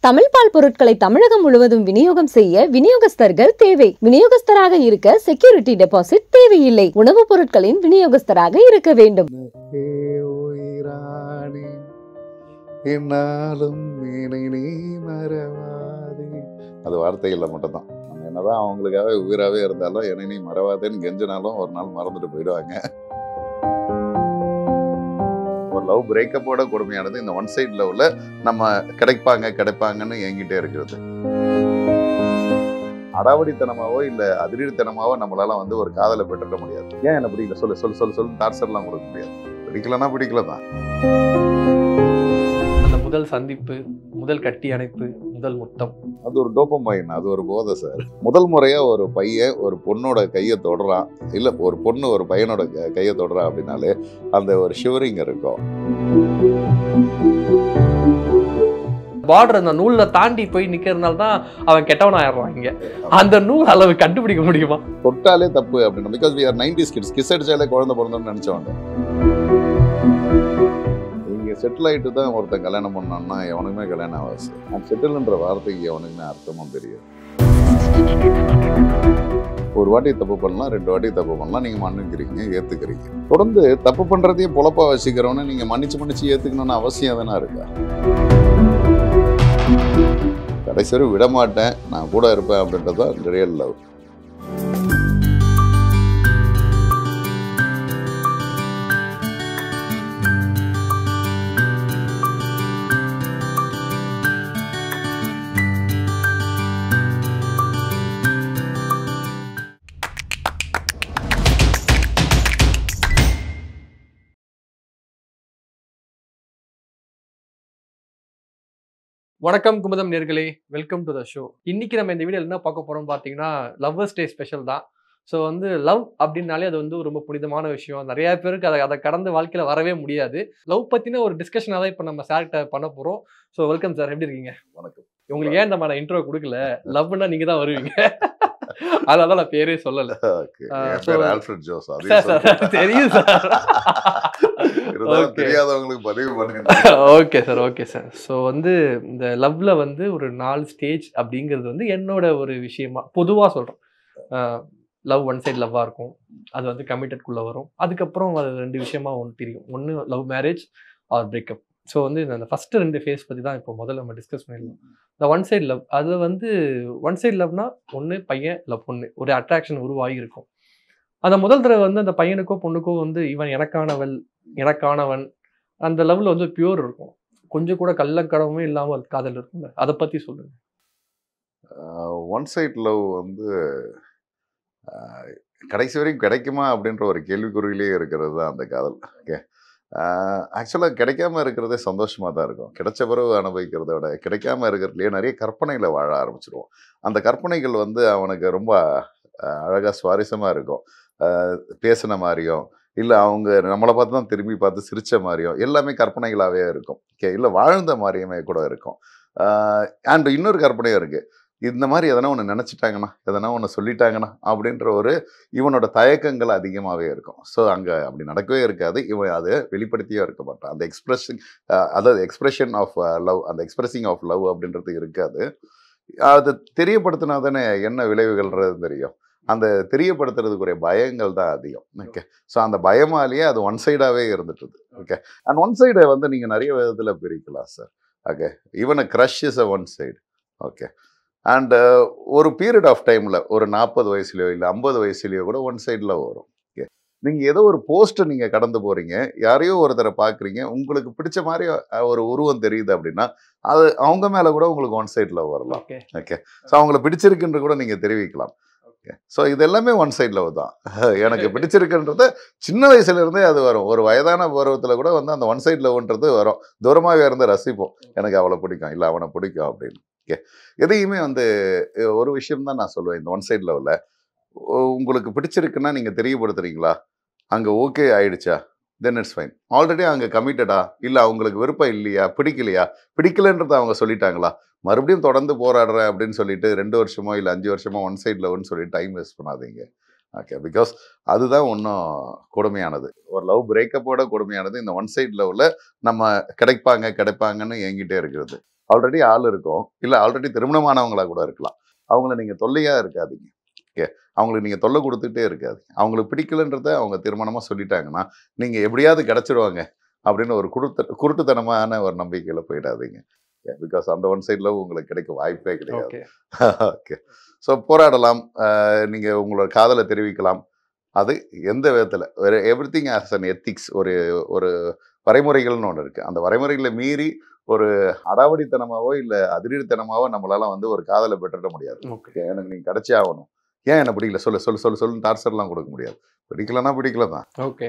தமிழ் பால் பொருட்களை தமிழகம் முழுவதும் விநியோகம் செய்ய விநியோகஸ்தர்கள் தேவை. விநியோகஸ்தராக இருக்க செக்யூரிட்டி டெபாசிட் தேவையில்லை. உணவுப் பொருட்களின் விநியோகஸ்தராக இருக்க வேண்டும். அது வார்த்தைகள்ல மட்டும்தான். நம்ம என்னதான் அவங்களுக்காக உயிராகவே இருந்தாலும் என்னை நீ மறவாதேன்னு கெஞ்சினாலும் ஒரு நாள் மறந்துட்டு போயிடுவாங்க. ஒரு லவ் பிரேக்கப்போட கொடுமையானது இந்த ஒன் சைட் லவ்ல நம்ம கிடைப்பாங்கன்னு என்கிட்டே இருக்கிறது. அடாவடித்தனமாவோ இல்ல அதிரடித்தனமாவோ நம்மளால வந்து ஒரு காதலை பெற்றுக்க முடியாது. ஏன் என்ன பிடிக்கல சொல்லு டார்ச்சர்லாம் கொடுக்க முடியாது. பிடிக்கலன்னா பிடிக்கலதான். அந்த முதல் சந்திப்பு, முதல் கட்டி அணைப்பு, முதல் முத்தம், அது ஒரு டோபமைன், அது ஒரு போதை சார். முதல் முறையா ஒரு பையன் ஒரு பொண்ணோட கையை தொடுறான், இல்ல ஒரு பொண்ணு ஒரு பையனோட கையை தொடுறான் அப்படின்னாலே அந்த ஒரு ஷிவரிங் இருக்கும். பார்டர் அந்த நூல்ல தாண்டி போய் நிக்கிறதுனால தான் அவன் கெட்டவன் ஆயிடுறான். இங்க அந்த நூல் அளவு கண்டுபிடிக்க முடியுமா? தொட்டாலே தப்பு அப்படின்னா, because we are 90s kids. Kiss அடிச்சாலே குழந்தை பிறந்தோம்னு நினைச்சவங்க. இங்க செட்டில் ஆயிட்டு தான் ஒருத்தன் கல்யாணம் பண்ணான்னா எவனுக்குமே கல்யாணம் ஆகாது. அந்த செட்டில்ன்ற வார்த்தைக்கு எவனுக்குமே அர்த்தமும் தெரியும். ஒரு வாட்டி தப்பு பண்ணலாம், 2 வாட்டி தப்பு பண்ணலாம், நீங்க மன்னிக்கிறீங்க, ஏத்துக்கிறீங்க. தொடர்ந்து தப்பு பண்றதையும் பொழப்பா வச்சுக்கிறவன நீங்க மன்னிச்சு ஏத்துக்கணும்னு அவசியம் தானே இருக்கா? கடைசி வரை விட மாட்டேன், நான் கூட இருப்பேன் அப்படின்றது தான் ரியல் லவ். வணக்கம் குமுதம் நேர்களே, வெல்கம் டு த ஷோ. இன்னைக்கு நம்ம இந்த வீடியோ என்ன பார்க்க போறோம் பார்த்தீங்கன்னா, லவ்வர்ஸ் டே ஸ்பெஷல் தான். ஸோ வந்து லவ் அப்படின்னாலே அது வந்து ரொம்ப புனிதமான விஷயம். நிறைய பேருக்கு அதை கடந்து வாழ்க்கையில் வரவே முடியாது. லவ் பற்றின ஒரு டிஸ்கஷனாக தான் இப்போ நம்ம சார்கிட்ட பண்ண போகிறோம். ஸோ வெல்கம் சார், எப்படி இருக்கீங்க? வணக்கம். உங்களுக்கு ஏன் நம்ம இன்ட்ரோ கொடுக்கல? லவ்னா நீங்கள் தான் வருவீங்க, அதனால நான் பேரே சொல்லல. தெரியும் sir. Okay sir, okay sir. So வந்து இந்த லவ்ல வந்து ஒரு 4 ஸ்டேஜ் அப்படிங்கிறது வந்து என்னோட ஒரு விஷயமா பொதுவாக சொல்கிறோம். லவ் ஒன் சைட் லவ்வாக இருக்கும், அது வந்து கமிட்டட்குள்ளே வரும். அதுக்கப்புறம் அது 2 விஷயமா ஒன்று பிரியும். ஒன்று love marriage or breakup. So வந்து இந்த ஃபஸ்ட்டு 2 ஃபேஸ் பற்றி தான் இப்போ முதல்ல நம்ம டிஸ்கஸ் பண்ணிடலாம். இந்த ஒன் சைட் லவ், அது வந்து ஒன் சைட் லவ்னா ஒன்று பையன் இல்லை பொண்ணு, ஒரு அட்ராக்ஷன் உருவாகி இருக்கும். அந்த முதல் தடவை வந்து அந்த பையனுக்கோ பொண்ணுக்கோ வந்து இவன் எனக்கானவன் அந்த லவ்ல வந்து பியூர் இருக்கும். கொஞ்சம் கூட கள்ளக்கடவுமே இல்லாமல் காதல் இருக்குங்க. அதை பற்றி சொல்லுங்க. ஒன் சைட் லவ் வந்து கடைசி வரைக்கும் கிடைக்குமா அப்படின்ற ஒரு கேள்விக்குறியிலே இருக்கிறது தான் அந்த காதல். ஓகே, ஆக்சுவலாக கிடைக்காம இருக்கிறதே சந்தோஷமாக தான் இருக்கும். கிடைச்ச பிறகு அனுபவிக்கிறத விட கிடைக்காம இருக்கிறதுலையே நிறைய கற்பனைகளை வாழ ஆரம்பிச்சிடுவோம். அந்த கற்பனைகள் வந்து அவனுக்கு ரொம்ப அழகாக சுவாரஸ்யமாக இருக்கும். பேசின மாதிரியும் இல்லை அவங்க நம்மளை பார்த்து தான் திரும்பி பார்த்து சிரித்த மாதிரியும் எல்லாமே கற்பனைகளாகவே இருக்கும். ஓகே, இல்லை வாழ்ந்த மாதிரியுமே கூட இருக்கும். அண்ட் இன்னொரு கற்பனையும் இருக்குது. இந்த மாதிரி எதனா ஒன்று நினச்சிட்டாங்கன்னா, எதனா ஒன்று சொல்லிட்டாங்கன்னா அப்படின்ற ஒரு இவனோட தயக்கங்கள் அதிகமாகவே இருக்கும். ஸோ அங்கே அப்படி நடக்கவே இருக்காது. இவன் அதை வெளிப்படுத்தியே இருக்க மாட்டான். அந்த அதாவது எக்ஸ்பிரஷன் ஆஃப் லவ், அந்த எக்ஸ்பிரஸிங் ஆஃப் லவ் அப்படின்றது இருக்காது. அது தெரியப்படுத்தினா தானே என்ன விளைவுகள்ன்றது தெரியும். அந்த தெரியப்படுத்துறதுக்குரிய பயங்கள் தான் அதிகம். ஓகே, ஸோ அந்த பயமாலேயே அது ஒன் சைடாகவே இருந்துட்டுது. ஓகே, அண்ட் ஒன் சைடை வந்து நீங்கள் நிறைய விதத்தில் பிரிக்கலாம் sir. Okay, even a crush is a one side. Okay, and ஒரு பீரியட் ஆஃப் டைமில் ஒரு 40 வயசுலையோ இல்லை 50 வயசுலையோ கூட ஒன் சைடில் வரும். ஓகே, நீங்கள் ஏதோ ஒரு போஸ்ட்டை நீங்கள் கடந்து போகிறீங்க, யாரையோ ஒருத்தரை பார்க்குறீங்க, உங்களுக்கு பிடிச்ச மாதிரி ஒரு உருவம் தெரியுது அப்படின்னா அது அவங்க மேலே கூட உங்களுக்கு ஒன் சைடில் வரலாம். ஓகே, ஸோ அவங்கள பிடிச்சிருக்குன்ற கூட நீங்கள் தெரிவிக்கலாம். ஸோ இது எல்லாமே ஒன் சைட் லவ் தான். எனக்கு பிடிச்சிருக்குன்றது சின்ன வயசுலேருந்தே அது வரும். ஒரு வயதான பருவத்தில் கூட வந்து அந்த ஒன் சைட் லவ்ன்றது வரும். தூரமாகவே இருந்து ரசிப்போம், எனக்கு அவளை பிடிக்கும் இல்லை அவனை பிடிக்கும் அப்படின்னு. ஓகே, எதையுமே வந்து ஒரு விஷயம் தான் நான் சொல்லுவேன். இந்த ஒன் சைட் லவ்வில் உங்களுக்கு பிடிச்சிருக்குன்னா நீங்கள் தெரியப்படுத்துறீங்களா, அங்கே ஓகே ஆயிடுச்சா, தென் இட்ஸ் ஃபைன். ஆல்ரெடி அங்கே கமிட்டடா, இல்லை அவங்களுக்கு விருப்பம் இல்லையா, பிடிக்கலன்றதை அவங்க சொல்லிட்டாங்களா, மறுபடியும் தொடர்ந்து போராடுறேன் அப்படின்னு சொல்லிட்டு 2 வருஷமோ இல்லை 5 வருஷமோ ஒன் சைட் லவ்னு சொல்லிட்டு டைம் வேஸ்ட் பண்ணாதீங்க. ஓகே, பிகாஸ் அதுதான் ஒன்றும் கொடுமையானது. ஒரு லவ் பிரேக்கப்போட கொடுமையானது இந்த ஒன் சைட் லவ்ல நம்ம கிடைப்பாங்கன்னு என்கிட்டே இருக்கிறது. ஆல்ரெடி ஆள் இருக்கும், இல்லை ஆல்ரெடி திருமணமானவங்களா கூட இருக்கலாம். அவங்கள நீங்கள் தொல்லையாக இருக்காதீங்க. ஓகே, அவங்களுக்கு நீங்கள் தொல்லை கொடுத்துட்டே இருக்காதீங்க. அவங்களுக்கு பிடிக்கலன்றத அவங்க திருமணமாக சொல்லிட்டாங்கன்னா நீங்கள் எப்படியாவது கிடச்சிருவாங்க அப்படின்னு ஒரு குருட்டுத்தனமான ஒரு நம்பிக்கையில் போயிடாதீங்க. பிகாஸ் அந்த ஒன் சைடில் உங்களுக்கு கிடைக்க வாய்ப்பே கிடையாது. ஓகே, ஸோ போராடலாம், நீங்கள் உங்களோட காதலை தெரிவிக்கலாம். அது எந்த விதத்தில் வேறு எவ்ரிதிங் ஆஸ் அன் எத்திக்ஸ், ஒரு வரைமுறைகள்னு ஒன்று இருக்குது. அந்த வரைமுறைகளை மீறி ஒரு அடாவடித்தனமாவோ இல்லை அதிரடித்தனமாவோ நம்மளால வந்து ஒரு காதலை பெற்றுட முடியாது. எனக்கு நீங்கள் கிடைச்சே ஆகணும், ஏன் என்ன பிடிக்கல சொல்லுன்னு டார்ச்சர்லாம் கொடுக்க முடியாது. பிடிக்கலன்னா பிடிக்கல தான். ஓகே,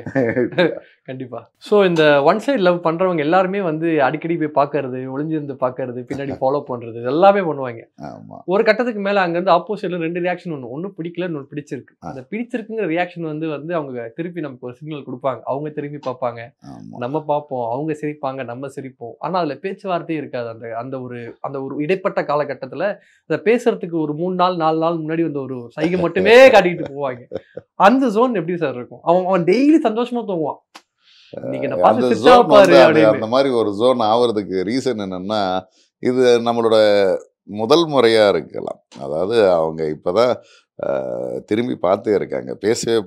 கண்டிப்பா. ஸோ இந்த ஒன் சைட் லவ் பண்றவங்க எல்லாருமே வந்து அடிக்கடி போய் பார்க்கறது, ஒளிஞ்சிருந்து பார்க்கறது, பின்னாடி ஃபாலோ பண்றது எல்லாமே பண்ணுவாங்க. ஒரு கட்டத்துக்கு மேல அங்க இருந்து ஆப்போசிட்ல 2 ரியாக்ஷன், ஒன்று பிடிக்கல, இன்னொன்று பிடிச்சிருக்கு. அந்த பிடிச்சிருக்குங்கிற ரியாக்ஷன் வந்து அவங்க திருப்பி நமக்கு ஒரு சிக்னல் கொடுப்பாங்க. அவங்க திரும்பி பார்ப்பாங்க, நம்ம பார்ப்போம், அவங்க சிரிப்பாங்க, நம்ம சிரிப்போம். ஆனா அதுல பேச்சுவார்த்தையே இருக்காது. அந்த ஒரு இடைப்பட்ட காலகட்டத்துல அதை பேசுறதுக்கு ஒரு 3 நாள் 4 நாள் முன்னாடி வந்து ஒரு சைகை மட்டுமே காட்டிட்டு போவாங்க. அந்த ஜோன் எப்படி சார் இருக்கும்? அவன் டெய்லி சந்தோஷமா தூங்குவான். அந்த மாதிரி ஒரு ஜோன் ஆவறதுக்கு ரீசன் என்னன்னா, இது நம்மளோட முதல் முறையா இருக்கலாம். அதாவது அவங்க இப்பதான் திரும்பி பார்த்தே இருக்காங்க, பேசவே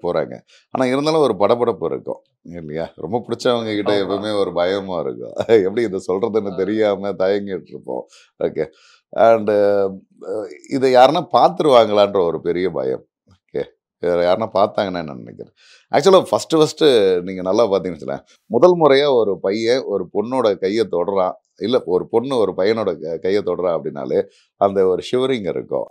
போறாங்க. ஆனா இருந்தாலும் ஒரு படபடப்பு இருக்கும் இல்லையா? ரொம்ப பிடிச்சவங்க கிட்ட எப்பவுமே ஒரு பயமா இருக்கும். எப்படி இதை சொல்றதுன்னு தெரியாம தயங்கிட்டு இருப்போம். ஓகே, அண்டு இதை யாருன்னா பார்த்துருவாங்களான்ற ஒரு பெரிய பயம். ஓகே, யாருன்னா பார்த்தாங்கன்னா என்ன நினைக்கிறேன். ஆக்சுவலாக ஃபஸ்ட்டு நீங்கள் நல்லா பார்த்தீங்கன்னு வச்சுக்கோங்களேன், முதல் முறையாக ஒரு பையன் ஒரு பொண்ணோட கையை தொடுறான், இல்லை ஒரு பொண்ணு ஒரு பையனோட கையை தொடுறான் அப்படின்னாலே அந்த ஒரு ஷிவரிங் இருக்கும்.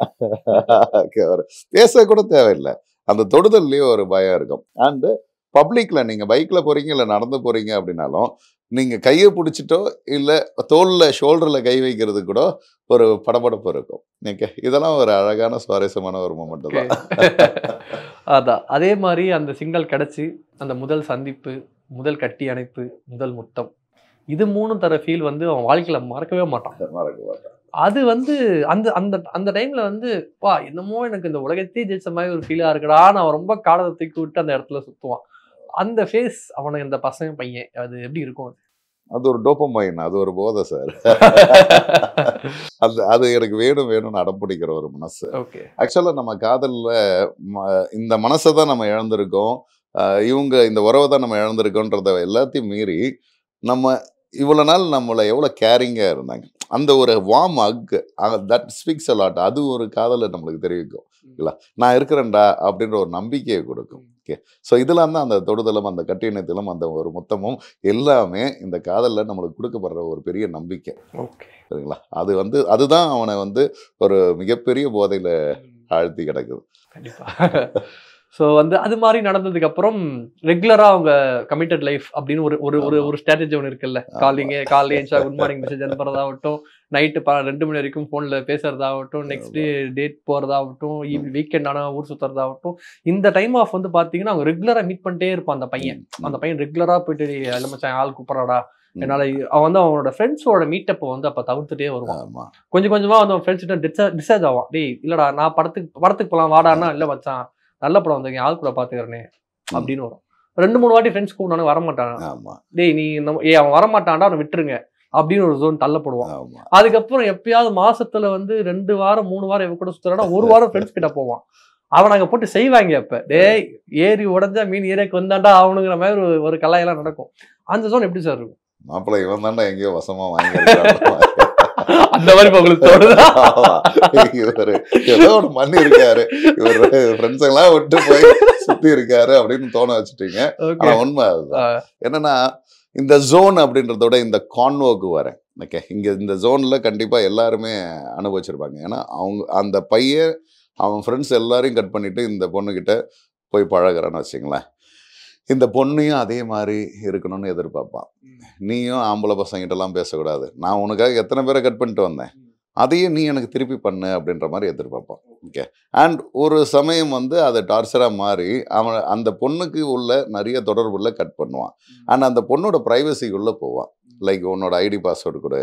பேசக்கூட தேவையில்லை, அந்த தொடுதல்லையே ஒரு பயம் இருக்கும். அண்டு பப்ளிக்கில் நீங்கள் பைக்கில் போகிறீங்க இல்லை நடந்து போகிறீங்க அப்படின்னாலும் நீங்கள் கையை பிடிச்சிட்டோ இல்லை தோளில் ஷோல்டரில் கை வைக்கிறது கூட ஒரு படபடப்பு இருக்கும். ஓகே, இதெல்லாம் ஒரு அழகான சுவாரஸ்யமான ஒரு மொமெண்ட் தான். அதான் அதே மாதிரி அந்த சிக்னல் கிடைச்சி அந்த முதல் சந்திப்பு, முதல் கட்டி அணைப்பு, முதல் முத்தம், இது 3 தர ஃபீல் வந்து அவன் வாழ்க்கையில மறக்கவே மாட்டான். அது வந்து அந்த அந்த அந்த டைம்ல வந்து என்னமோ எனக்கு இந்த உலகத்தையே ஜெயிச்ச மாதிரி ஒரு ஃபீலா இருக்குடா, நான் ரொம்ப காலத்தை தூக்கி விட்டு அந்த இடத்துல சுத்துவான். அந்த ஃபேஸ் அவனுக்கு இந்த பசங்க பையன் அது எப்படி இருக்கும்? அது ஒரு டோபமைன், அது ஒரு போதை சார். அது எனக்கு வேணும்னு அடம்பிடிக்கிற ஒரு மனசு. ஆக்சுவலா நம்ம காதல்ல இந்த மனசை தான் நம்ம இழந்திருக்கோம், இவங்க இந்த உறவை தான் நம்ம இழந்திருக்கோன்றத எல்லாத்தையும் மீறி நம்ம இவ்வளோ நாள் நம்மளை எவ்வளோ கேரிங்காக இருந்தாங்க. அந்த ஒரு warm hug, that speaks a lot. அது ஒரு காதலை நம்மளுக்கு தெரிவிக்கும் இல்லை, நான் இருக்கிறேன்டா அப்படின்ற ஒரு நம்பிக்கையை கொடுக்கும். ஓகே, ஸோ இதெல்லாம் தான் அந்த தொடுதலும் அந்த கட்டிணத்திலும் அந்த ஒரு மொத்தமும் எல்லாமே இந்த காதலில் நம்மளுக்கு கொடுக்கப்படுற ஒரு பெரிய நம்பிக்கை. ஓகே, சரிங்களா? அது வந்து அதுதான் அவனை வந்து ஒரு மிகப்பெரிய போதையில் ஆழ்த்தி கிடக்குது. கண்டிப்பாக. ஸோ வந்து அது மாதிரி நடந்ததுக்கு அப்புறம் ரெகுலராக அவங்க கமிட்டட் லைஃப் அப்படின்னு ஒரு ஸ்ட்ராட்டஜி ஒன்று இருக்குல்ல. காலையில் ஏன்ச்சா குட் மார்னிங் மெசேஜ் அனுப்புறதாகட்டும், நைட்டு 2 மணி வரைக்கும் ஃபோனில் பேசுறதாகட்டும், நெக்ஸ்ட் டேட் போகிறதாகட்டும், வீக்கெண்ட் ஆனால் ஊர் சுற்றுறதாகட்டும், இந்த டைம் ஆஃப் வந்து பார்த்தீங்கன்னா அவங்க ரெகுலராக மீட் பண்ணிட்டே இருப்பான் அந்த பையன். அந்த பையன் ரெகுலராக போயிட்டு எல்லாம் ஆள் கூப்பிட்றாடா என்னால். அவன் வந்து அவனோட ஃப்ரெண்ட்ஸோட மீட்டப்பை வந்து அப்போ தவிர்த்துட்டே வருவான். கொஞ்சம் கொஞ்சமாக வந்து அவன் ஃப்ரெண்ட்ஸ்கிட்ட டிஸ்சார்ஜ் ஆவான். டேய் இல்லைடா, நான் படத்துக்கு போகலாம் வாடான்னா, இல்லை மச்சான் நல்ல படம் வந்து ஆள் கூட பாத்துக்கிறேனே அப்படின்னு வரும். 2-3 வாட்டி ஃப்ரெண்ட்ஸ் கூப்பிடானு வரமாட்டான். டேய் நீ அவன் வரமாட்டான்டா, அவனை விட்டுருங்க அப்படின்னு ஒரு ஜோன் தள்ளப்படுவான். அதுக்கப்புறம் எப்பயாவது மாசத்துல வந்து 2 வாரம் 3 வாரம் இவ கூட சுத்துறானா, 1 வாரம் ஃப்ரெண்ட்ஸ் கிட்ட போவான். அவன் அங்க போட்டு செய்வாங்க. அப்ப டேய் ஏறி உடஞ்சா மீன் ஏரியாக்கு வந்தாண்டா அவனுங்கிற மாதிரி ஒரு கலாயெல்லாம் நடக்கும். அந்த ஜோன் எப்படி சார் இருக்கும்? மாப்பிள்ளை இவன் தாண்டா எங்கேயோ வசமா வாங்கி அந்த மாதிரி உங்களுக்கு தோணுதா? இவரு ஏதோ ஒன்று பண்ணி இருக்காரு, இவர் ஃப்ரெண்ட்ஸ் எல்லாம் விட்டு போய் சுத்தி இருக்காரு அப்படின்னு தோண வச்சுட்டீங்க. ஆனா உண்மை அதுதான். என்னன்னா இந்த ஜோன் அப்படின்றதோட இந்த கான்வோக்கு வரேன். ஓகே, இங்க இந்த ஜோன்ல கண்டிப்பா எல்லாருமே அனுபவிச்சிருப்பாங்க. ஏன்னா அவங்க அந்த பையன் அவன் ஃப்ரெண்ட்ஸ் எல்லாரையும் கட் பண்ணிட்டு இந்த பொண்ணுகிட்ட போய் பழகிறான்னு வச்சுங்களேன். இந்த பொண்ணையும் அதே மாதிரி இருக்கணும்னு எதிர்பார்ப்பான். நீயும் ஆம்பளை பசங்கிட்டலாம் பேசக்கூடாது, நான் உனக்காக எத்தனை பேரை கட் பண்ணிட்டு வந்தேன், அதையே நீ எனக்கு திருப்பி பண்ணு அப்படின்ற மாதிரி எதிர்பார்ப்பான். ஓகே, அண்ட் ஒரு சமயம் வந்து அதை டார்ச்சராக மாறி அவன் அந்த பொண்ணுக்கு உள்ள நிறைய தொடர்புள்ள கட் பண்ணுவான். அண்ட் அந்த பொண்ணோட ப்ரைவசிக்குள்ளே போவான். லைக் உன்னோட ஐடி பாஸ்வேர்டு கொடு,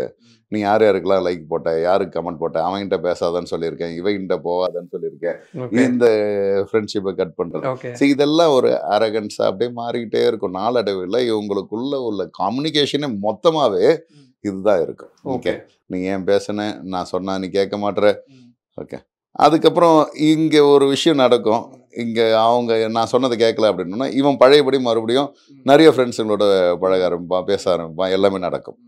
நீ யார் யாருக்கெல்லாம் லைக் போட்ட, யாருக்கு கமெண்ட் போட்ட, அவன்கிட்ட பேசாதான்னு சொல்லியிருக்கேன், இவன்கிட்ட போகாதான்னு சொல்லியிருக்கேன், இந்த ஃப்ரெண்ட்ஷிப்பை கட் பண்ணுறது. ஸோ இதெல்லாம் ஒரு அரகன்ஸாக அப்படியே மாறிக்கிட்டே இருக்கும். நாளடைவில் இவங்களுக்குள்ள உள்ள கம்யூனிகேஷனே மொத்தமாகவே இதுதான் இருக்கும். Okay, okay. நீ ஏன் பேசுன, நான் சொன்னா நீ கேட்க மாட்ற. ஓகே, அதுக்கப்புறம் இங்கே ஒரு விஷயம் நடக்கும். இங்கே அவங்க நான் சொன்னதை கேட்கல அப்படின்னா இவன் பழையபடி மறுபடியும் நிறைய ஃப்ரெண்ட்ஸுங்களோட பழக ஆரம்பிப்பான், பேச ஆரம்பிப்பான், எல்லாமே நடக்கும்.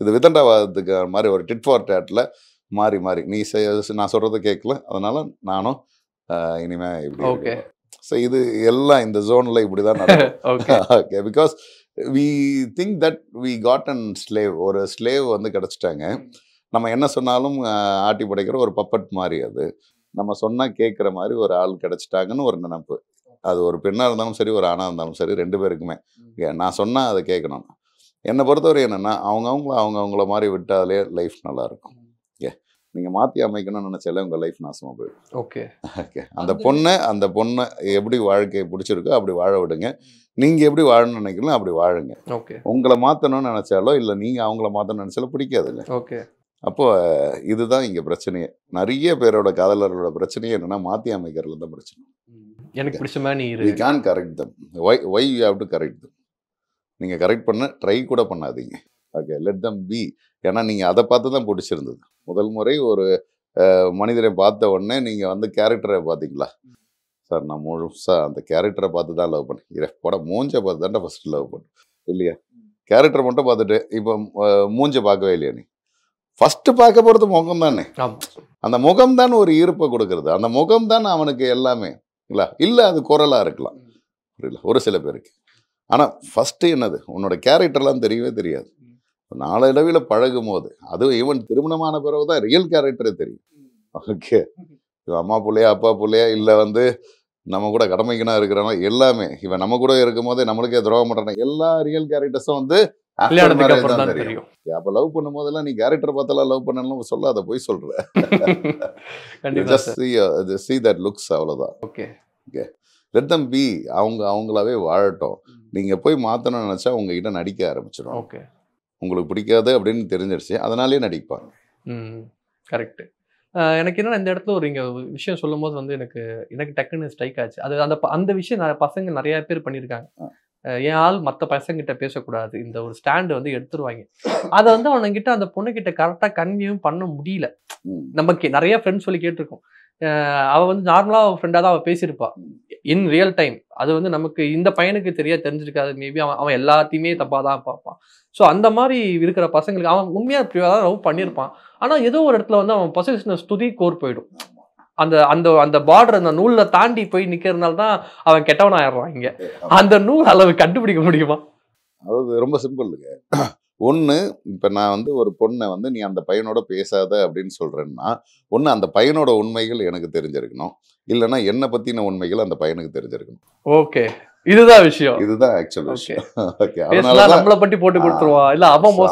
இது விதண்டாவாதத்துக்கு மாதிரி ஒரு டிட் ஃபார் டேட்டில் மாறி மாறி நீ நான் சொல்கிறத கேட்கல, அதனால நானும் இனிமே இப்படி. ஓகே. ஸோ இது எல்லாம் இந்த ஜோனில் இப்படி தான் நடக்கும். Okay. Okay, because we think that we got and slave, ஒரு ஸ்லேவ் வந்து கிடச்சிட்டாங்க. நம்ம என்ன சொன்னாலும் ஆட்டி படைக்கிற ஒரு பப்பட் மாதிரி, அது நம்ம சொன்னால் கேட்குற மாதிரி ஒரு ஆள் கிடச்சிட்டாங்கன்னு ஒரு நினப்பு. அது ஒரு பெண்ணாக இருந்தாலும் சரி, ஒரு ஆணாக இருந்தாலும் சரி, 2 பேருக்குமே நான் சொன்னால் அதை கேட்கணும். என்னை பொறுத்தவரை என்னென்னா அவங்கவுங்கள மாதிரி விட்டாலே லைஃப் நல்லாயிருக்கும். ஓகே, நீங்கள் மாற்றி அமைக்கணும்னு நினச்சாலே உங்கள் லைஃப் நாசமாக போயிடும். ஓகே. ஓகே, அந்த பொண்ணை எப்படி வாழ்க்கையை பிடிச்சிருக்கோ அப்படி வாழ விடுங்க. நீங்கள் எப்படி வாழணும்னு நினைக்கலாம் அப்படி வாழுங்க. ஓகே. உங்களை மாற்றணும்னு நினச்சாலோ இல்லை நீங்கள் அவங்கள மாற்றணும்னு நினச்சாலோ பிடிக்காதுல்ல. ஓகே. அப்போது இதுதான் இங்கே பிரச்சனையே. நிறைய பேரோட காதலர்களோட பிரச்சனையே என்னென்னா மாற்றி அமைக்கிறதுல தான் பிரச்சனை. எனக்கு பிடிச்ச மாதிரி நீ இரு. We can correct them. Why you have to correct them. நீங்கள் கரெக்ட் பண்ண ட்ரை கூட பண்ணாதீங்க. Okay, let them be. ஏன்னா நீங்கள் அதை பார்த்து தான் பிடிச்சிருந்தது. முதல் முறை ஒரு மனிதரை பார்த்த உடனே நீங்கள் வந்து கேரக்டரை பார்த்தீங்களா? சார் நான் முழுசாக அந்த கேரக்டரை பார்த்து தான் லவ் பண்ணேன். போட மூஞ்சை பார்த்து தான்டா ஃபஸ்ட்டு லவ் பண்ணேன் இல்லையா? கேரக்டரை மட்டும் பார்த்துட்டு இப்போ மூஞ்சை பார்க்கவே இல்லையா? நீ ஃபஸ்ட்டு பார்க்க போகிறது முகம் தானே. அந்த முகம் தான் ஒரு ஈர்ப்பை கொடுக்கறது. அந்த முகம் தான் அவனுக்கு எல்லாமே இல்லை அது குரலாக இருக்கலாம், புரியல ஒரு சில பேருக்கு. ஆனால் ஃபஸ்ட்டு என்னது, உன்னோட கேரக்டர்லாம் தெரியவே தெரியாது. நாளடைவில் பழகும் போது, அதுவும் ஈவன் திருமணமான பிறகு தான் ரியல் கேரக்டரே தெரியும். ஓகே, இவன் அம்மா பிள்ளையா அப்பா பிள்ளையா இல்லை வந்து நம்ம கூட கடமைக்குனா இருக்கிறவங்க எல்லாமே, இவன் நம்ம கூட இருக்கும் போதே நம்மளுக்கே துரோகம் பண்ணுறாங்க, எல்லா ரியல் கேரக்டர்ஸும் வந்து தெரியும். அப்போ லவ் பண்ணும் போதெல்லாம் நீ கேரக்டர் பார்த்தாலும் லவ் பண்ணணும் சொல்லாத, போய் சொல்ற. See that looks, அவ்வளோதான். Okay, let them B. அவங்களாவே வாழட்டும். நீங்கள் போய் மாற்றணும்னு நினச்சா உங்ககிட்ட நடிக்க ஆரம்பிச்சிடும். ஓகே, உங்களுக்கு பிடிக்காது அப்படின்னு தெரிஞ்சிருச்சு, அதனாலே நடிப்பாங்க. கரெக்ட். எனக்கு என்னன்னா இந்த இடத்துல ஒரு விஷயம் சொல்லும் போது வந்து எனக்கு டக்குன்னு ஸ்ட்ரைக் ஆச்சு. அது அந்த விஷயம் பசங்க நிறைய பேர் பண்ணியிருக்காங்க. என் ஆள் மற்ற பசங்கிட்ட பேசக்கூடாது, இந்த ஒரு ஸ்டாண்டு வந்து எடுத்துருவாங்க. அதை வந்து அவனுங்கிட்ட அந்த பொண்ணுகிட்ட கரெக்டாக கன்வியும் பண்ண முடியல. நமக்கு நிறைய ஃப்ரெண்ட்ஸ் சொல்லி கேட்டிருக்கோம். அவள் வந்து நார்மலாக ஃப்ரெண்டாக தான் அவள் பேசியிருப்பா இன் ரியல் டைம். அது வந்து நமக்கு இந்த பையனுக்கு தெரிஞ்சிருக்காது. மேபி அவன் எல்லாத்தையுமே தப்பாக தான் பார்ப்பான். ஸோ அந்த மாதிரி இருக்கிற பசங்களுக்கு அவன் உண்மையாக தான் லவ் பண்ணியிருப்பான். ஆனால் ஏதோ ஒரு இடத்துல வந்து அவன் பொசசிவ்னஸ் துதி கோர் போயிடும். அந்த அந்த அந்த பார்டர் அந்த நூலில் தாண்டி போய் நிற்கிறதுனால தான் அவன் கெட்டவன் ஆயிடுறான். இங்கே அந்த நூல் அளவு கண்டுபிடிக்க முடியுமா? அது ரொம்ப சிம்பிளுங்க. ஒன்று, இப்போ நான் வந்து ஒரு பொண்ணை வந்து நீ அந்த பையனோட பேசாத அப்படின்னு சொல்கிறேன்னா, ஒன்று அந்த பையனோட உண்மைகள் எனக்கு தெரிஞ்சிருக்கணும், இல்லைன்னா என்னை பற்றின உண்மைகள் அந்த பையனுக்கு தெரிஞ்சிருக்கணும். ஓகே, இதுதான் விஷயம். இதுதான் ஆக்சுவல் விஷயம். ஓகே, நம்மளை பற்றி போட்டு கொடுத்துருவான். இல்லை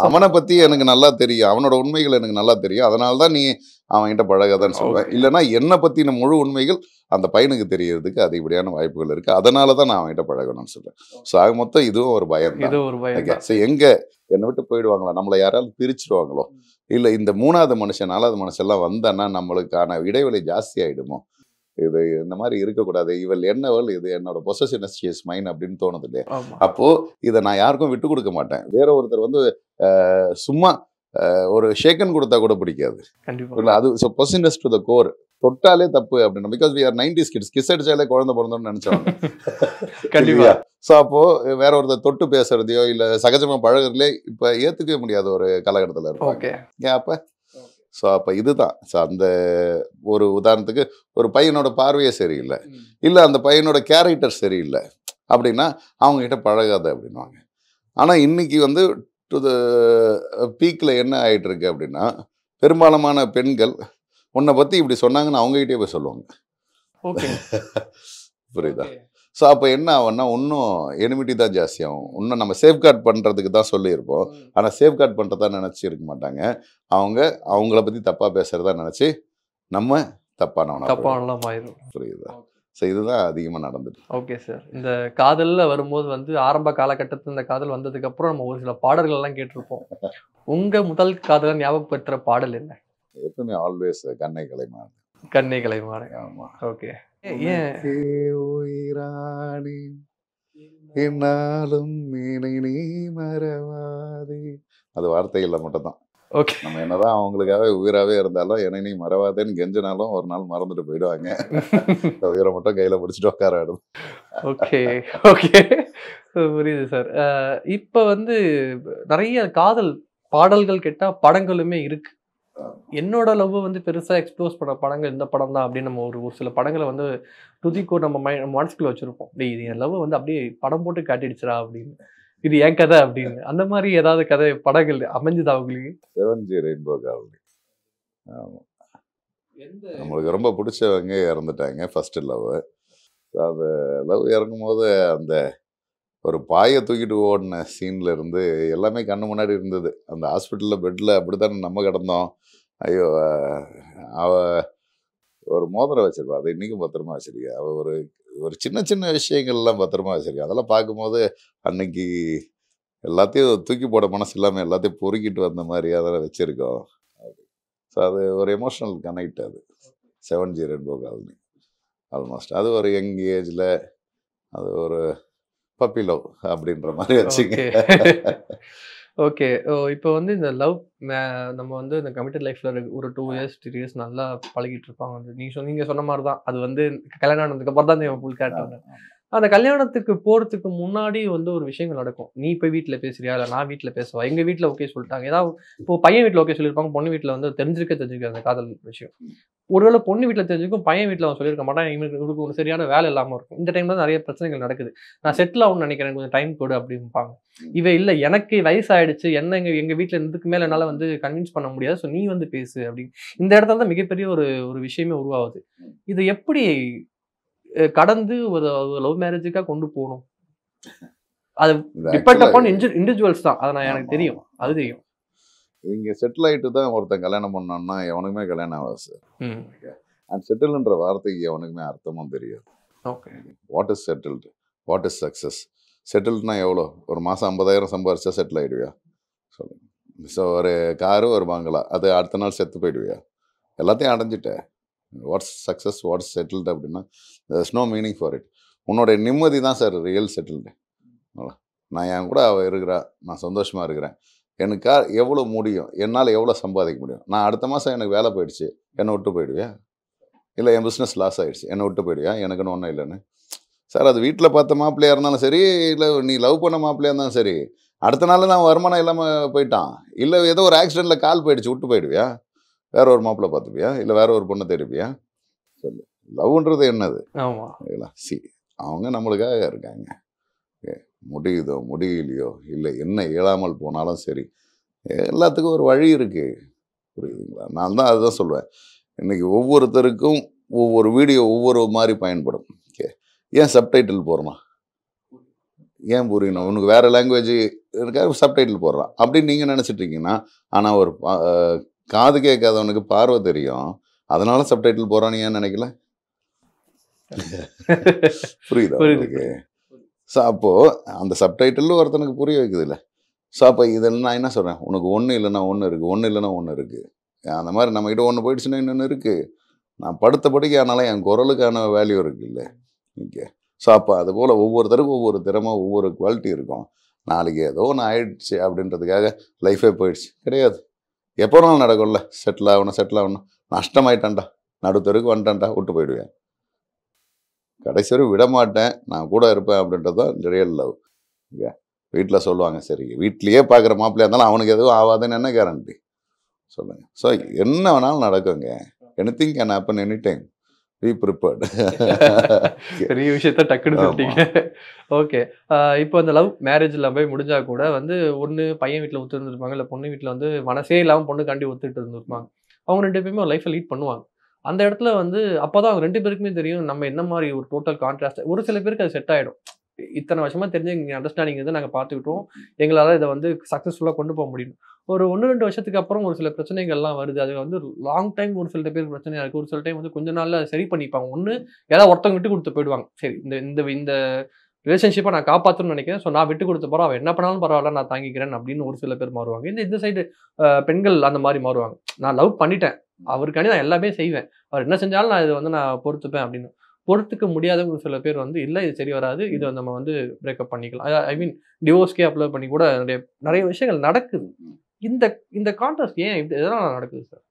அவனை பற்றி எனக்கு நல்லா தெரியும், அவனோட உண்மைகள் எனக்கு நல்லா தெரியும், அதனால தான் நீ அவன்கிட்ட பழகாதான்னு சொல்லுவேன். இல்லைன்னா என்னை பற்றின முழு உண்மைகள் அந்த பையனுக்கு தெரியறதுக்கு அதிகப்படியான வாய்ப்புகள் இருக்குது, அதனால தான் நான் அவன்கிட்ட பழகணும்னு சொல்கிறேன். ஸோ ஆக மொத்தம் இதுவும் ஒரு பயம் தான். ஸோ எங்கே என்னை விட்டு போயிடுவாங்களா, நம்மளை யாராவது பிரிச்சுடுவாங்களோ, இல்லை இந்த 3வது மனுஷன் 4வது மனுஷன்லாம் வந்தான்னா நம்மளுக்கான இடைவெளி ஜாஸ்தி ஆகிடுமோ, இது இந்த மாதிரி இருக்கக்கூடாது, இவள் என்னவள், இது என்னோட பொசசிவ்னஸ் இஸ் மைன் அப்படின்னு தோணுது இல்லையா? அப்போது இதை நான் யாருக்கும் விட்டு கொடுக்க மாட்டேன். வேற ஒருத்தர் வந்து சும்மா ஒரு ஷேக்கன் கொடுத்தா கூட பிடிக்காது. அது பொசசிவ்னஸ் டு த கோர். தொட்டாலே தப்பு அப்படின்னா, because we are 90s kids. Kiss அடிச்சாலே குழந்தை பிறந்தோம்னு நினைச்சவங்க. கண்டிப்பா. ஸோ அப்போ வேற ஒருத்தர் தொட்டு பேசுறதையோ இல்லை சகஜமாக பழகிறதுலே இப்போ ஏற்றுக்கவே முடியாத ஒரு காலகட்டத்தில் இருப்பாங்க. அப்போ ஸோ அப்போ இதுதான். ஸோ அந்த ஒரு உதாரணத்துக்கு ஒரு பையனோட பார்வையே சரியில்லை, இல்லை அந்த பையனோட கேரக்டர் சரியில்லை அப்படின்னா அவங்ககிட்ட பழகாத அப்படின்வாங்க. ஆனால் இன்னைக்கு வந்து டு த பீக்கில் என்ன ஆகிட்டு இருக்கு அப்படின்னா, பெரும்பாலான பெண்கள் உன்னை பற்றி இப்படி சொன்னாங்கன்னு அவங்ககிட்டே போய் சொல்லுவாங்க. ஓகே, புரியுதா? ஸோ அப்போ என்ன ஆகும்னா இன்னும் எனிமிட்டி தான் ஜாஸ்தியாகும். இன்னும் நம்ம சேஃப்கார்ட் பண்ணுறதுக்கு தான் சொல்லியிருப்போம், ஆனால் சேஃப்கார்ட் பண்ணுறதா நினச்சி இருக்க மாட்டாங்க. அவங்கள பற்றி தப்பாக பேசுகிறதா நினச்சி நம்ம தப்பானவனா ஆயிரும். புரியுதா? ஸோ இதுதான் அதிகமாக நடந்துட்டு. ஓகே சார், இந்த காதலில் வரும்போது வந்து ஆரம்ப காலகட்டத்தில் இந்த காதல் வந்ததுக்கப்புறம் நம்ம ஒரு சில பாடல்கள்லாம் கேட்டிருப்போம். உங்கள் முதல் காதலை ஞாபகப்படுத்துகிற பாடல் என்ன? எப்பவுமே ஆல்வேஸ் கண்ணை கலைமாறு. கண்ணை கலைமாறு. ஆமாம். ஓகே. என்னாலும் நீ மறவாதே அது வார்த்தைகளில் மட்டும்தான். ஓகே. நம்ம என்னதான் அவங்களுக்காகவே உயிராகவே இருந்தாலும் என்னை நீ மறவாதேன்னு கெஞ்சினாலும் ஒரு நாள் மறந்துட்டு போயிடுவாங்க. இந்த உயிரை மட்டும் கையில் பிடிச்சிட்டு உட்கார ஆயிடும். ஓகே ஓகே புரியுது சார். இப்போ வந்து நிறைய காதல் பாடல்கள் கேட்டா படங்களுமே இருக்கு. என்னோட லவ் வந்து பெருசா எக்ஸ்ப்ளோஸ் பண்ண படங்கள் இந்த படம் தான் அப்படின்னு நம்ம ஒரு சில படங்களை வந்து துதிக்கோ நம்ம மனசுக்குள்ள வச்சிருப்போம். டேய் இது என் லவ் வந்து அப்படியே படம் போட்டு காட்டிடுச்சுடா அப்படின்னு, இது என் கதை அப்படின்னு. அந்த மாதிரி ஏதாவது கதை படங்கள் அமைஞ்சுதா உங்களுக்கு? 7G rainbow colony. ஆமாம், நம்மளுக்கு ரொம்ப பிடிச்சவங்க இறந்துட்டாங்க. First love. அந்த லவ் இறங்கும் போது அந்த ஒரு பாயை தூக்கிட்டு ஓடின சீன்ல இருந்து எல்லாமே கண்ணு முன்னாடி இருந்தது. அந்த ஹாஸ்பிட்டலில் பெட்டில் அப்படித்தானே நம்ம கிடந்தோம். ஐயோ, அவ ஒரு மோதிரம் வச்சிருப்பா, அதை இன்னைக்கும் பத்திரமா வச்சிருக்கா. அவ ஒரு ஒரு சின்ன சின்ன விஷயங்கள்லாம் பத்திரமா வச்சிருக்கா. அதெல்லாம் பார்க்கும்போது அன்னைக்கு எல்லாத்தையும் தூக்கி போட மனசு இல்லாமல் எல்லாத்தையும் பொறுக்கிட்டு வந்த மாதிரி அதெல்லாம் வச்சிருக்கோம். ஸோ அது ஒரு எமோஷனல் கனெக்ட். அது 7G ரெயின்போ காலனி ஆல்மோஸ்ட். அது ஒரு யங் ஏஜில் அது ஒரு பப்பி லவ் அப்படின்ற மாதிரி வச்சுங்க. ஓகே. இப்போ வந்து இந்த லவ் நம்ம வந்து இந்த கமிட்டட் லைஃப்ல ஒரு 2 இயர்ஸ் 3 இயர்ஸ் நல்லா பழகிட்டு இருப்பாங்க. நீங்க சொன்ன மாதிரி தான். அது வந்து கல்யாணம் ஆனதுக்கு அப்புறம் தான் ஃபுல் கேட்டாங்க. அந்த கல்யாணத்துக்கு போறதுக்கு முன்னாடி வந்து ஒரு விஷயங்கள் நடக்கும். நீ போய் வீட்டில் பேசுறியா, இல்லை நான் வீட்டில் பேசுவா? எங்க வீட்டில் ஓகே சொல்லிட்டாங்க. ஏதாவது இப்போ பையன் வீட்டில் ஓகே சொல்லியிருப்பாங்க, பொண்ணு வீட்டில் வந்து தெரிஞ்சிருக்க அந்த காதல் விஷயம். ஒருவேளை பொண்ணு வீட்டில் தெரிஞ்சிருக்கும், பையன் வீட்டில் அவன் சொல்லியிருக்க மாட்டான். இவங்களுக்கு ஒரு சரியான வேலை இல்லாமல் இருக்கும். இந்த டைம்ல நிறைய பிரச்சனைகள் நடக்குது. நான் செட்டில் ஆகும்னு நினைக்கிறேன், கொஞ்சம் டைம் கொடு அப்படிம்பாங்க. இவ இல்லை எனக்கு வயசாயிடுச்சு, என்ன எங்க வீட்டில் இதுக்கு மேலே என்னால் வந்து கன்வின்ஸ் பண்ண முடியாது, ஸோ நீ வந்து பேசு அப்படின்னு. இந்த இடத்துல தான் மிகப்பெரிய ஒரு விஷயமே உருவாகுது. இது எப்படி கடந்து ஒரு லவ் மேரேஜுக்கா கொண்டு போகணும்? அது டிபெண்ட் அப்பான் இண்டிவிஜுவல்ஸ் தான். அது எனக்கு தெரியும், அது தெரியும். இங்கே செட்டில் ஆகிட்டு தான் ஒருத்தன் கல்யாணம் பண்ணான்னா எவனுக்குமே கல்யாணம் ஆகாது சார். அண்ட் செட்டில்ன்ற வார்த்தைக்கு எவனுக்குமே அர்த்தமும் தெரியாது. Okay, what is settled, what is success? செட்டில்டுனா எவ்வளோ? ஒரு மாதம் 50,000 சம்பாரிச்சா செட்டில் ஆகிடுவியா சொல்லுங்க. ஸோ ஒரு காரு ஒரு பங்களா, அது அடுத்த நாள் செத்து போயிடுவியா? எல்லாத்தையும் அடைஞ்சிட்டேன். வாட்ஸ் சக்ஸஸ், வாட்ஸ் செட்டில்டு அப்படின்னா there's no meaning for it. உன்னோடைய நிம்மதி தான் சார் ரியல் செட்டில்டு. நான் என் கூட அவள் இருக்கிறா, நான் சந்தோஷமாக இருக்கிறேன், எனக்கா எவ்வளோ முடியும், என்னால் எவ்வளோ சம்பாதிக்க முடியும். நான் அடுத்த மாதம் எனக்கு வேலை போயிடுச்சு, என்னை விட்டு போயிடுவியா? இல்லை என் பிஸ்னஸ் லாஸ் ஆகிடுச்சு, என்னை விட்டு போயிடுவியா? எனக்குன்னு ஒன்றும் இல்லைன்னு சார். அது வீட்டில் பார்த்த மாப்பிள்ளையாக இருந்தாலும் சரி, இல்லை நீ லவ் பண்ண மாப்பிள்ளையாக இருந்தாலும் சரி, அடுத்த நாள் தான் வருமானம் இல்லாமல் போயிட்டான், இல்லை ஏதோ ஒரு ஆக்சிடெண்ட்டில் கால் போயிடுச்சு, விட்டு போயிடுவியா? வேற ஒரு மாப்பிள்ளை பார்த்துப்பியா? இல்லை வேற ஒரு பொண்ணை தேடிப்பியா? சொல்லு. லவ்ன்றது என்னது? சி, அவங்க நம்மளுக்காக இருக்காங்க. முடியுதோ முடியலையோ, இல்லை என்ன இயலாமல் போனாலும் சரி, எல்லாத்துக்கும் ஒரு வழி இருக்குது. புரியுதுங்களா? நான் தான் அதுதான் சொல்லுவேன். இன்னைக்கு ஒவ்வொருத்தருக்கும் ஒவ்வொரு வீடியோ ஒவ்வொரு மாதிரி பயன்படும். ஓகே, ஏன் சப்டைட்டில் போடுறான்? ஏன் புரியணும்? உனக்கு வேறு லாங்குவேஜ் இருக்காது, சப்டைட்டில் போடுறான் அப்படின்னு நீங்கள் நினச்சிட்ருக்கீங்கன்னா, ஆனால் ஒரு காது கேட்காதவனுக்கு பார்வை தெரியும், அதனால சப்டைட்டில் போறான்னு ஏன் நினைக்கல? புரியுதா உங்களுக்கு? ஸோ அப்போ அந்த சப்டைட்டில் ஒருத்தனுக்கு புரிய வைக்குது இல்லை. ஸோ அப்போ இதில் நான் என்ன சொல்கிறேன், உனக்கு ஒன்று இல்லைன்னா ஒன்று இருக்குது, ஒன்று இல்லைன்னா ஒன்று இருக்குது. அந்த மாதிரி நம்மகிட்ட ஒன்று போயிடுச்சுன்னா இன்னொன்று இருக்குது. நான் படுத்த படிக்க ஆனாலும் என் குரலுக்கான வேல்யூ இருக்குது இல்லை. ஓகே, ஸோ அப்போ அதுபோல் ஒவ்வொருத்தருக்கும் ஒவ்வொரு திறமை, ஒவ்வொரு குவாலிட்டி இருக்கும். நாளைக்கு ஏதோ ஒன்று ஆயிடுச்சு அப்படின்றதுக்காக லைஃபே போயிடுச்சு கிடையாது. எப்போ நாள் நடக்கும்ல, செட்டில் ஆகணும், நஷ்டமாயிட்டான்டா, நடுத்தருக்கு வந்துட்டான்டா, விட்டு போயிடுவேன். கடைசி வரை விட மாட்டேன், நான் கூட இருப்பேன் அப்படின்றது தான் ரியல் லவ். ஓகே, வீட்டில் சொல்லுவாங்க, சரி வீட்லேயே பார்க்குற மாப்பிள்ளையாக இருந்தாலும் அவனுக்கு எதுவும் ஆகாதுன்னு என்ன கேரண்டி சொல்லுங்கள்? ஸோ என்ன வேணாலும் நடக்குங்க. Anything can happen any time. Be prepared. பெரிய விஷயத்த டக்குன்னு சொல்லிட்டீங்க. ஓகே, இப்போ அந்த லவ் மேரேஜில் போய் முடிஞ்சா கூட வந்து ஒன்று பையன் வீட்டில் ஒத்து இருந்திருப்பாங்க, இல்லை பொண்ணு வீட்டில் வந்து மனசே இல்லாமல் பொண்ணுக்காண்டி ஒத்துட்டு இருந்திருப்பாங்க. அவங்க 2 பேருமே ஒரு லைஃப்பை லீட் பண்ணுவாங்க. அந்த இடத்துல வந்து அப்போ தான் அவங்க 2 பேருக்குமே தெரியும் நம்ம என்ன மாதிரி ஒரு டோட்டல் கான்ட்ராஸ்ட். ஒரு சில பேருக்கு அது செட் ஆகிடும். இத்தனை வருஷமாக தெரிஞ்சு எங்கள் அண்டர்ஸ்டாண்டிங் வந்து நாங்கள் பார்த்துக்கிட்டோம், எங்களால் இதை வந்து சக்ஸஸ்ஃபுல்லாக கொண்டு போக முடியும். ஒரு 1-2 வருஷத்துக்கு அப்புறம் ஒரு சில பிரச்சனைகள்லாம் வருது. அது வந்து லாங் டைம் ஒரு சில பேருக்கு பிரச்சனையாக இருக்குது. ஒரு சில டைம் வந்து கொஞ்ச நாளில் சரி பண்ணிப்பாங்க. ஒன்று ஏதாவது ஒருத்தவங்க விட்டு கொடுத்து போயிடுவாங்க. சரி இந்த ரிலேஷன்ஷிப்பை நான் காப்பாற்றணும்னு நினைக்கிறேன், ஸோ நான் விட்டு கொடுத்த போகிறோம், அவன் என்ன பண்ணாலும் பரவாயில்ல நான் தாங்கிக்கிறேன் அப்படின்னு ஒரு சில பேர் மாறுவாங்க. இந்த சைடு பெண்கள் அந்த மாதிரி மாறுவாங்க. நான் லவ் பண்ணிட்டேன், அவருக்காண்டி நான் எல்லாமே செய்வேன், அவர் என்ன செஞ்சாலும் நான் இதை வந்து நான் பொறுத்துப்பேன் அப்படின்னு. பொறுத்துக்க முடியாத ஒரு சில பேர் வந்து இல்லை இது சரி வராது, இதை நம்ம வந்து பிரேக்கப் பண்ணிக்கலாம், ஐ மீன் டிவோர்ஸ்க்கே அப்ளை பண்ணி கூட நிறைய விஷயங்கள் நடக்குது. இந்த இந்த கான்ட்ராஸ்ட் ஏன் எதனால நடக்குது சார்?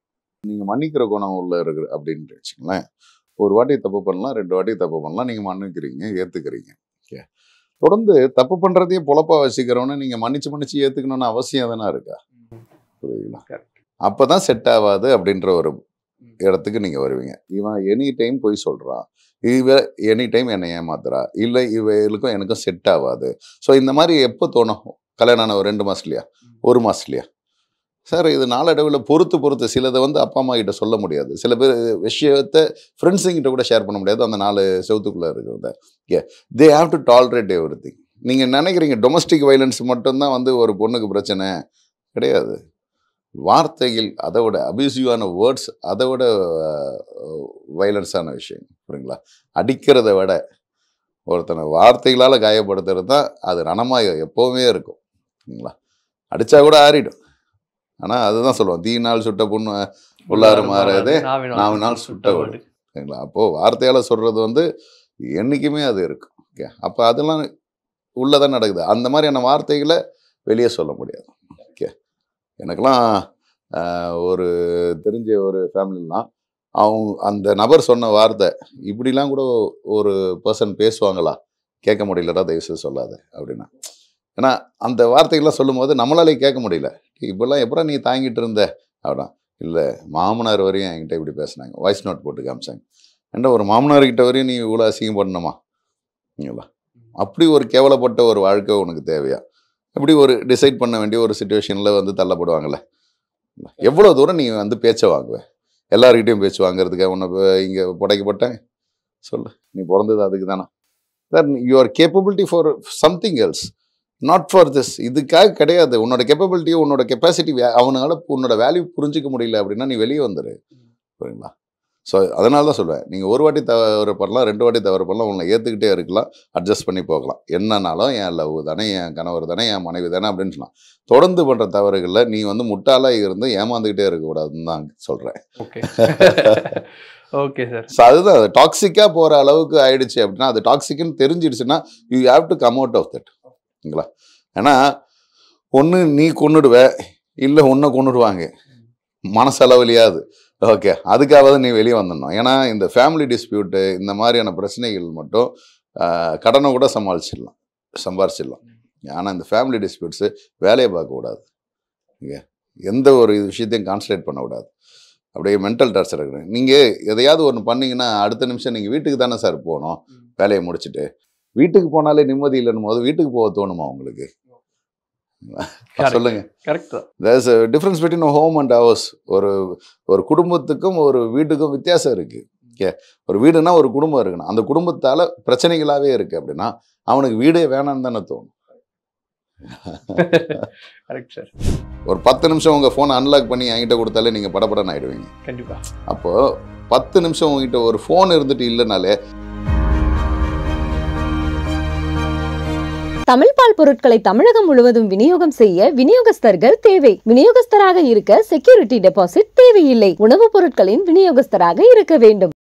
நீங்கள் மன்னிக்கிற குணம் உள்ள இருக்கு அப்படின்னு வச்சுங்களேன். ஒரு வாட்டி தப்பு பண்ணலாம், 2 வாட்டி தப்பு பண்ணலாம், நீங்கள் மன்னிக்கிறீங்க, ஏற்றுக்கிறீங்க. ஓகே, தொடர்ந்து தப்பு பண்ணுறதையே பொழப்பா வச்சுக்கிறவன நீங்கள் மன்னிச்சு ஏற்றுக்கணும்னு அவசியம் தானே இருக்கா? புரியுதுங்களா? அப்போ தான் செட் ஆகாது அப்படின்ற ஒரு இடத்துக்கு நீங்கள் வருவீங்க. இவன் எனி டைம் போய் சொல்கிறான், இவ எனி டைம் என்னை ஏமாத்துறா, இல்லை இவளுக்கும் எனக்கும் செட் ஆகாது. ஸோ இந்த மாதிரி எப்போ தோணும்? கல்யாணம் ஆன ஒரு 2 மாதத்துலையா, 1 மாதத்துலையா? சார் இது நாளடைவில் பொறுத்து சிலதை வந்து அப்பா அம்மா கிட்ட சொல்ல முடியாது. சில பேர் விஷயத்தை ஃப்ரெண்ட்ஸுங்கிட்ட கூட ஷேர் பண்ண முடியாது. அந்த 4 செவத்துக்குள்ளே இருக்கிறத they have to tolerate every thing. நீங்கள் நினைக்கிறீங்க டொமஸ்டிக் வைலன்ஸ் மட்டும்தான் வந்து ஒரு பொண்ணுக்கு பிரச்சனை கிடையாது. வார்த்தைகள் அதை விட அபியூசிவான வேர்ட்ஸ் அதை விட வைலன்ஸான விஷயம். புரியுங்களா? அடிக்கிறத விட ஒருத்தனை வார்த்தைகளால் காயப்படுத்துறது தான் அது ரணமாக எப்போவுமே இருக்கும். சரிங்களா? அடித்தா கூட ஆறிடும். ஆனால் அதுதான் சொல்லுவோம், தீயினால் சுட்ட புண்ணு உள்ளாறு மாறாது, நாவினால் சுட்ட விடு. சரிங்களா? அப்போது வார்த்தையால் சொல்கிறது வந்து என்றைக்குமே அது இருக்கும். ஓகே, அப்போ அதெல்லாம் உள்ளதான் நடக்குது. அந்த மாதிரியான வார்த்தைகளை வெளியே சொல்ல முடியாது. ஓகே, எனக்கெல்லாம் ஒரு தெரிஞ்ச ஒரு ஃபேமிலிலாம் அவங்க அந்த நபர் சொன்ன வார்த்தை, இப்படிலாம் கூட ஒரு பர்சன் பேசுவாங்களா, கேட்க முடியலடா தயவுசெய்து சொல்லாத அப்படின்னா. ஏன்னா அந்த வார்த்தைகள்லாம் சொல்லும் போது நம்மளாலே கேட்க முடியல. இப்போல்லாம் எப்படா நீ தாங்கிட்டு இருந்த அப்படின்னா, இல்லை மாமனார் வரையும் என்கிட்ட இப்படி பேசினாங்க, வாய்ஸ் நோட் போட்டு காமிச்சாங்க. ஏன்டா ஒரு மாமனார்கிட்ட வரையும் நீ இவ்வளோ அசிங்கம் பண்ணணுமா? இல்லைங்களா? அப்படி ஒரு கேவலப்பட்ட ஒரு வாழ்க்கை உனக்கு தேவையா? அப்படி ஒரு டிசைட் பண்ண வேண்டிய ஒரு சுச்சுவேஷனில் வந்து தள்ளப்படுவாங்கள்ல. எவ்வளோ தூரம் நீ வந்து பேச்சை வாங்குவேன்? எல்லாருக்கிட்டையும் பேச்சு வாங்குறதுக்கு உன்னை இங்கே புடைக்கப்பட்டேன் சொல்லு. நீ பிறந்தது அதுக்கு தானே. Sir you are capability for something else, not for this. இதுக்காக கிடையாது. உன்னோட கேப்பபிலிட்டியோ உன்னோட கெப்பாசிட்டி அவனால உன்னோட வேல்யூ புரிஞ்சிக்க முடியல அப்படின்னா நீ வெளியே வந்துடு. புரியுங்களா? ஸோ அதனால தான் சொல்லுவேன், நீங்கள் 1 வாட்டி தவறு பண்ணலாம், 2 வாட்டி தவறு பண்ணலாம், உன்னை ஏற்றுக்கிட்டே இருக்கலாம், அட்ஜஸ்ட் பண்ணி போகலாம். என்னன்னாலும் என் லவ் தானே, என் கணவர் தானே, என் மனைவி தானே அப்படின்னு சொல்லலாம். தொடர்ந்து பண்ணுற தவறுகளில் நீ வந்து முட்டாளாக இருந்து ஏமாந்துக்கிட்டே இருக்கக்கூடாதுன்னு தான் சொல்கிறேன். Okay okay sir. ஸோ அதுதான், அது டாக்ஸிக்காக போகிற அளவுக்கு ஆயிடுச்சு அப்படின்னா, அது டாக்ஸிக்குன்னு தெரிஞ்சிடுச்சுன்னா you have to come out of that. ஓகேங்களா? ஏன்னா ஒன்று நீ கொன்னுடுவ, இல்லை ஒன்றை கொன்னுடுவாங்க மனசளவுலையாது. ஓகே, அதுக்காக நீ வெளியே வந்துடணும். ஏன்னா இந்த ஃபேமிலி டிஸ்பியூட்டு இந்த மாதிரியான பிரச்சனைகள் மட்டும் கடனை கூட சம்பாரிச்சிடலாம். ஆனால் இந்த ஃபேமிலி டிஸ்பியூட்ஸு வேலையை பார்க்கக்கூடாது. ஓகே, எந்த ஒரு விஷயத்தையும் கான்சன்ட்ரேட் பண்ணக்கூடாது. அப்படியே மென்டல் டார்ச்சர் இருக்கிறேன். நீங்கள் எதையாவது ஒன்று பண்ணிங்கன்னா அடுத்த நிமிஷம் நீங்கள் வீட்டுக்கு தானே சார் போகணும். வேலையை முடிச்சுட்டு வீட்டுக்கு போனாலே நிம்மதி இல்லைன்னு போது வீட்டுக்கு போக தோணுமா உங்களுக்கு? சொல்லுங்க. There is a difference between a home and a house. ஒரு குடும்பத்துக்கும் ஒரு வீட்டுக்கும் வித்தியாசம் இருக்கு. ஓகே, ஒரு வீடுனா ஒரு குடும்பம் இருக்குன்னா அந்த குடும்பத்தால பிரச்சனைகளாவே இருக்கு அப்படின்னா அவனுக்கு வீடே வேணான்னு தானே தோணும். ஒரு 10 நிமிஷம் உங்க போன் அன்லாக் பண்ணி என்கிட்ட கொடுத்தாலே நீங்க படபடன்னு ஆயிடுவீங்க. கண்டிப்பா. அப்போ 10 நிமிஷம் உங்ககிட்ட ஒரு போன் இருந்துட்டு இல்லைனாலே. தமிழ் பால் பொருட்களை தமிழகம் முழுவதும் விநியோகம் செய்ய விநியோகஸ்தர்கள் தேவை. விநியோகஸ்தராக இருக்க செக்யூரிட்டி டெபாசிட் தேவையில்லை. உணவுப் பொருட்களின் விநியோகஸ்தராக இருக்க வேண்டும்.